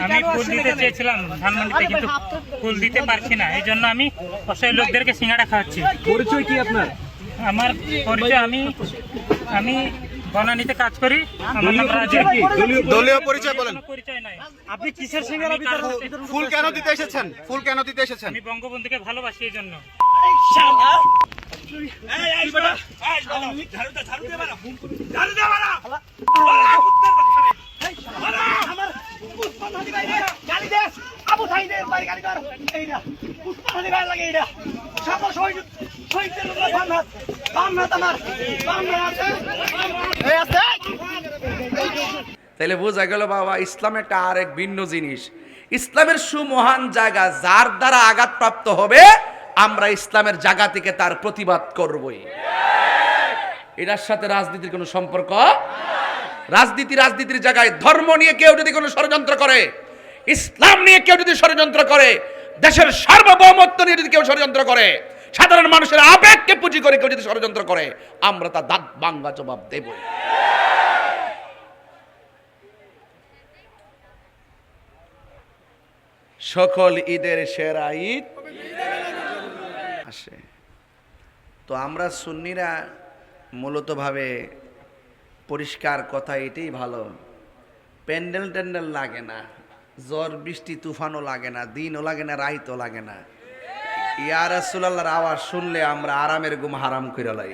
আমি ফুল দিতে চেয়েছিলাম ধানমন্ডিতে, কিন্তু ফুল দিতে পারছি না, এই জন্য আমি অসহায় লোকদেরকে সিঙ্গাড়া খাওয়াচ্ছি। পরিচয় কি আপনার? আমার পরিচয়, আমি বনানীতে কাজ করি। আমার নাম রাজীব। দলীয় পরিচয় বলেন। পরিচয় নাই। আপনি কিসের সিঙ্গারা বিতরণ? ফুল কেন দিতে এসেছেন? ফুল কেন দিতে এসেছেন? আমি বঙ্গবন্ধুকে ভালোবাসি, এই জন্য। তাইলে বোঝা গেল বাবা, ইসলাম একটা আরেক ভিন্ন জিনিস। ইসলামের সুমহান জায়গা, যার দ্বারা আঘাতপ্রাপ্ত হবে আমরা ইসলামের জায়গা থেকে তার প্রতিবাদ করবই। এটার সাথে রাজনীতির কোনো সম্পর্ক। রাজনীতির জায়গায় ধর্ম নিয়ে কেউ যদি কোনো ষড়যন্ত্র করে, ইসলাম নিয়ে কেউ যদি ষড়যন্ত্র করে, দেশের সার্বভৌমত্ব নিয়ে যদি কেউ ষড়যন্ত্র করে, সাধারণ মানুষের আবেগকে পুঁজি করে কেউ যদি ষড়যন্ত্র করে, আমরা তার দাঁত ভাঙা জবাব দেব। সকল ঈদের সেরা ঈদ আসে। তো আমরা সুন্নিরা মূলত ভাবে পরিষ্কার কথা এটাই ভালো, প্যান্ডেল ট্যান্ডেল লাগে না, ঝড় বৃষ্টি তুফানও লাগে না, দিনও লাগে না, রাইতও লাগে না। ইয়া রাসূলুল্লাহর আওয়াজ শুনলে আমরা আরামের ঘুম হারাম কইরা লাই।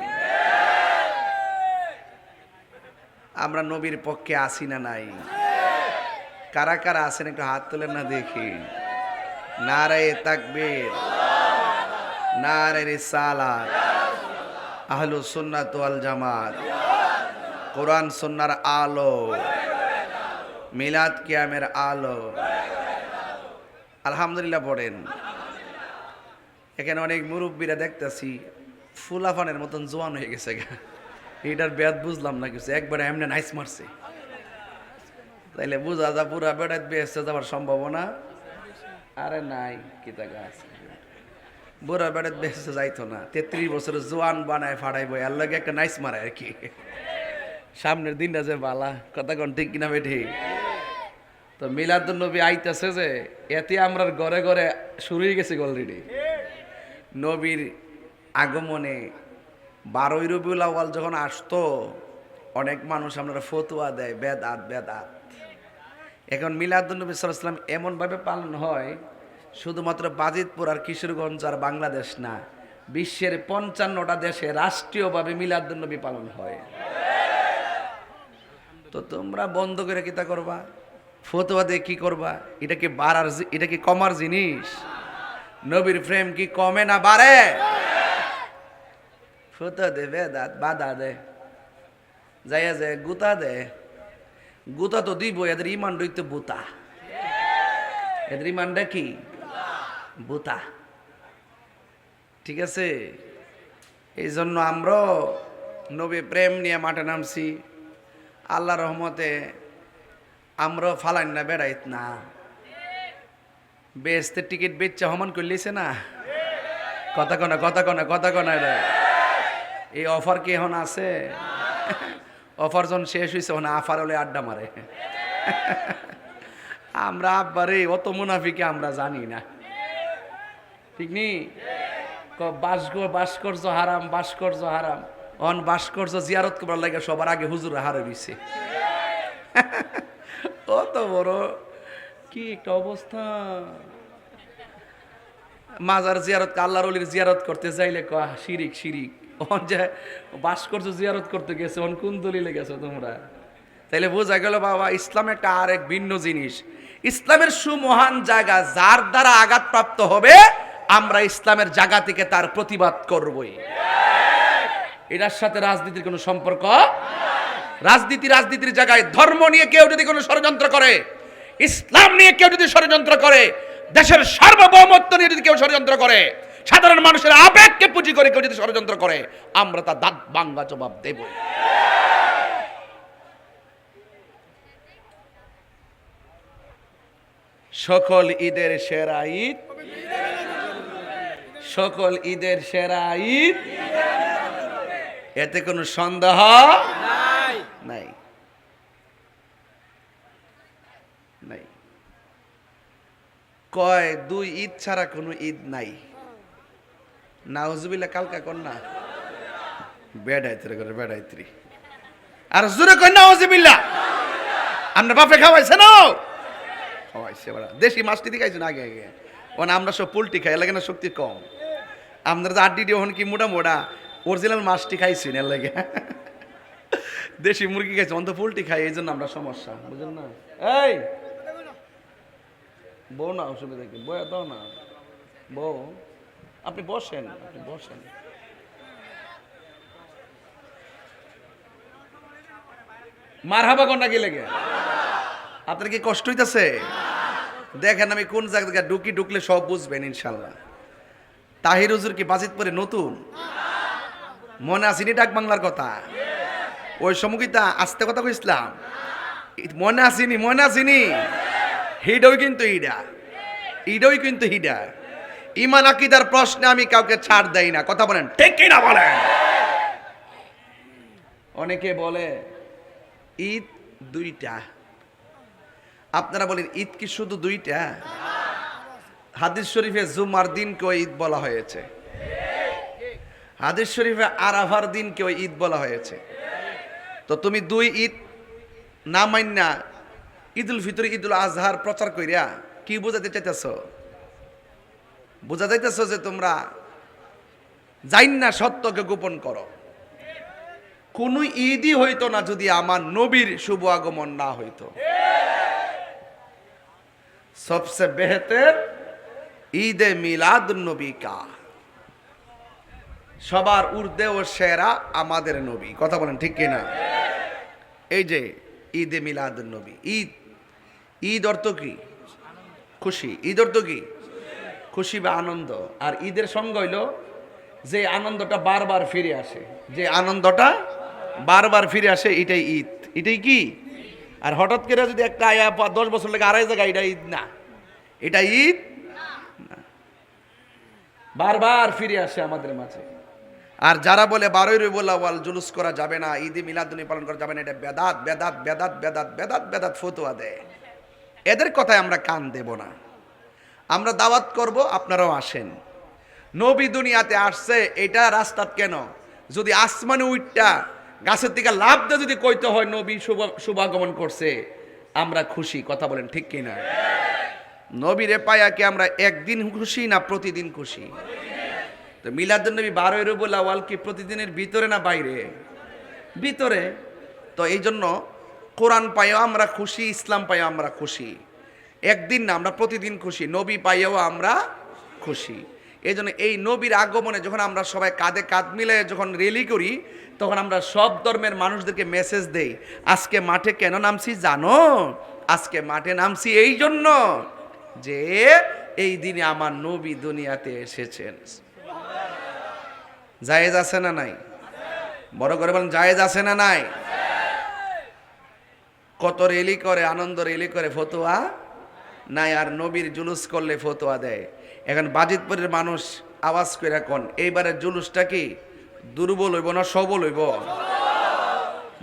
আমরা নবীর পক্ষে আসি না নাই? কারা কারা আছেন একটু হাত তোলেন না দেখি। নারায়ে তাকবীর, নারায়ে রিসালাত, আহলুস সুন্নাত ওয়াল জামাত, কোরআন সুন্নাহর আলো, মিলাদ কিয়ামের আলো। আলহামদুলিল্লাহ পড়েন। এখানে অনেক মুরব্বীরা দেখতেছি ফুলাফানের মতন জোয়ান হয়ে গেছে। এটার ব্যাদ বুঝলাম না কিছু, একবারে এমনি নাইস মারছে। তাইলে বুঝা যা পুরা বেড়াত বেসতে যাওয়ার সম্ভাবনা আরে নাই। কি টাকা আছে, বুড়া বেড়াত বেসতে যাইতো না। 33 বছরের জোয়ান বানায় ফাড়াইব, এর লগে একটা নাইস মারে আর কি। সামনের দিনটা যে বালা, কথা কোন ঠিক কিনা বেঠি। তো মিলাদুন নবী আইতেছে যে, এতে আমরা ঘরে ঘরে শুরু হয়ে গেছে অলরেডি। নবীর আগমনে 12ই রবিউল আউয়াল যখন আসতো, অনেক মানুষ আমরা ফতোয়া দেয় বেদাত বেদাত। এখন মিলাদুন নবী সাল্লাল্লাহু আলাইহি ওয়াসাল্লাম এমনভাবে পালন হয়, শুধুমাত্র বাজিতপুর আর কিশোরগঞ্জ আর বাংলাদেশ না, বিশ্বের 55টা দেশে রাষ্ট্রীয়ভাবে মিলাদুন নবী পালন হয়। তো তোমরা বন্ধ করে কিতা করবা? ফতোয়া দিয়ে কি করবা? এটা কি বাড়ার, এটা কি কমার জিনিস? নবীর প্রেম কি কমে না বাড়ে? ফতোয়া দে বেদাত বাধা দে, যাইয়া যায় গুতা দে। গুতা তো দিব, এদের ইমান রইতে বুতা। এদের ইমানটা কি? বুতা। ঠিক আছে? এই জন্য আমরা নবী প্রেম নিয়ে মাঠে নামছি। আল্লাহ রহমতে আমরা ফালাইন না বেড়াইত না, বেস্তের টিকিট বেচা হমান করলিছে না। কথা কনা কথা কনা কথা কনা। এই অফার কি এখন আছে? অফার যখন শেষ হয়েছে ওখানে আফার হলে আড্ডা মারে। আমরা আব্বারে অত মুনাফিকে আমরা জানি না, ঠিক নি? ভাস্কর্য হারাম, ভাস্কর্য হারাম। অন ভাস্কর্য জিয়ারত করার লাগে সবার আগে হুজুর হারে দিছে। অত বড় কি একটা অবস্থা। মাজার জিয়ারত, আল্লাহর ওলির জিয়ারত করতে যাইলে শিরিক শিরিক। অন যে ভাস্কর্য জিয়ারত করতে গেছে, অন কোন দলিলে গেছো তোমরা? তাইলে বোঝা গেল বাবা, ইসলাম একটা আরেক ভিন্ন জিনিস। ইসলামের সুমহান জায়গা, যার দ্বারা আঘাতপ্রাপ্ত হবে আমরা ইসলামের জায়গা থেকে তার প্রতিবাদ করবই। এটার সাথে রাজনীতির কোনো সম্পর্ক। রাজনীতির জায়গায় ধর্ম নিয়ে কেউ যদি কোনো ষড়যন্ত্র করে, ইসলাম নিয়ে কেউ যদি ষড়যন্ত্র করে, দেশের সার্বভৌমত্ব নিয়ে যদি কেউ ষড়যন্ত্র করে, সাধারণ মানুষের আবেগকে পুঁজি করে কেউ যদি ষড়যন্ত্র করে, আমরা তার দাঁত ভাঙা জবাব দেব। সকল ঈদের সেরা ঈদ, সকল ঈদের সেরা ঈদ, এতে কোনো সন্দেহ নাই। নাই। কয় 2 ঈদ ছাড়া কোনো ঈদ নাই। নাউজুবিল্লাহ কালকা কর না বেড়াইতে করে বেড়াইত্রি আর জোরে কই নাউজুবিল্লাহ। আমরা বাপে খাওয়াইছে না খাওয়াইছে বড় দেশি মাছটি খাইছেন আগে আগে ওনা আমরা সব পোল্ট্রি খাই লাগে না শক্তি কম। আপনারা যে আড্ডি দিয়ে কি মোটা মোটা অরিজিনাল মাছটি খাইছেন এর লাগে দেশি মুরগি খাইছে অন্ত পোল্ট্রি খাই এই জন্য আমরা সমস্যা বুঝলেন না। এই বউ না অসুবিধা কি বয়া দাও না বউ আপনি বসেন আপনি বসেন। মারহাবা কোনটা কি লেগে আপনার কি কষ্ট হইতাছে? দেখেন আমি কোন জায়গায় ঢুকলে সব বুঝবেন ইনশাল্লাহ। তাহির হুজুর কি বাজিতপুরে নতুন? মনে আসেনি ডাক বাংলার কথা? ওই সমুখিতা আস্তে কথা কইছিলাম মনে আসেনি? মনে আসেনি? হিডই কিন্তু ইডই কিন্তু হিডা। ইমান আকীদার প্রশ্নে আমি কাউকে ছাড় দেই না। কথা বলেন ঠিক কি না বলেন? অনেকে বলে ঈদ 2টা। আপনারা বলেন ঈদ কি শুধু 2টা? হাদিস শরীফে জুমার দিনকে ঈদ বলা হয়েছে, হাদিস শরীফে আরাফার দিনকে ঈদ বলা হয়েছে। তো তুমি 2 ঈদ না মাইন্না ঈদুল ফিতর ঈদুল আজহার প্রচার কইরা কি বোঝাতে চাইতেছ? বোঝা যাইতেছ যে তোমরা জাইন না সত্যকে গোপন করো। কোন ঈদই হইতো না যদি আমার নবীর শুভ আগমন না হইতো। সবচেয়ে বেহতর ঈদে মিলাদুন নবী কা, সবার ঊর্ধ্বে ও সেরা আমাদের নবী। কথা বলেন ঠিক কিনা? এই যে ঈদে মিলাদুন নবী, ঈদ ঈদ অর্থ কি? খুশি। ঈদ অর্থ কি? খুশি বা আনন্দ। আর ঈদের সঙ্গ হইল যে আনন্দটা বারবার ফিরে আসে, যে আনন্দটা বারবার ফিরে আসে এটাই ঈদ। এটাই কি? আর হঠাৎ করে যদি একটা আয়া 10 বছর লাগে আড়াই জায়গায়, এটা ঈদ না, এটা ঈদ না। বারবার ফিরে আসে আমাদের মাঝে। আর যারা বলে 12ই রবিউল আউয়াল জুলুস করা যাবে না, ঈদে মিলাদুন্নবী পালন করা যাবে না, এটা বেদাত বেদাত বেদাত বেদাত বেদাত বেদাত ফতোয়া দেয়। এদের কথায় আমরা কান দেব না। আমরা দাওয়াত করব, আপনারাও আসেন। নবী দুনিয়াতে আসছে এটা রাস্তাত কেন? যদি আসমানে উইটটা গাছের থেকে লাভ দিয়ে যদি কইতে হয় নবী শুভাগমন করছে, আমরা খুশি। কথা বলেন ঠিক কিনা? নবীরে পায়া কি আমরা একদিন খুশি না প্রতিদিন খুশি? তো মিলাদুন নবী 12ই রবিউল আউয়াল কি প্রতিদিনের ভিতরে না বাইরে? ভিতরে। তো এই জন্য কোরআন পাইও আমরা খুশি, ইসলাম পাইও আমরা খুশি। একদিন না, আমরা প্রতিদিন খুশি। নবী পাইও আমরা খুশি। এই জন্য এই নবীর আগমনে যখন আমরা সবাই কাঁধে কাঁধ মিলে যখন র্যালি করি, তখন আমরা সব ধর্মের মানুষদেরকে মেসেজ দেই, আজকে মাঠে কেন নামছি জানো? আজকে মাঠে নামছি এই জন্য যে এই দিনে আমার নবী দুনিয়াতে এসেছেন। জায়েজ আছে না নাই? বড় করে বলেন জায়েজ আছে না নাই? কত রেলি করে, আনন্দ রেলি করে, ফতোয়া নাই। আর নবীর জুলুস করলে ফতোয়া দেয়। এখন বাজিতপুরের মানুষ আওয়াজ করে কোন এইবারের জুলুসটা কি দুর্বল হইব না সবল হইব?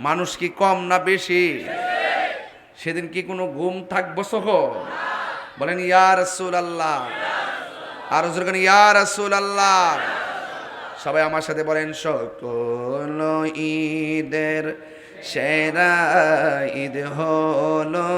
মানুষ কি কম না বেশি? সেদিন কি কোনো ঘুম থাকবো? সহ বলেন ইয়া রাসূলুল্লাহ। আর হুজুর কোন ইয়া রাসূলুল্লাহ। সবাই আমার সাথে বলেন সকল ঈদের সেরা ঈদ হলো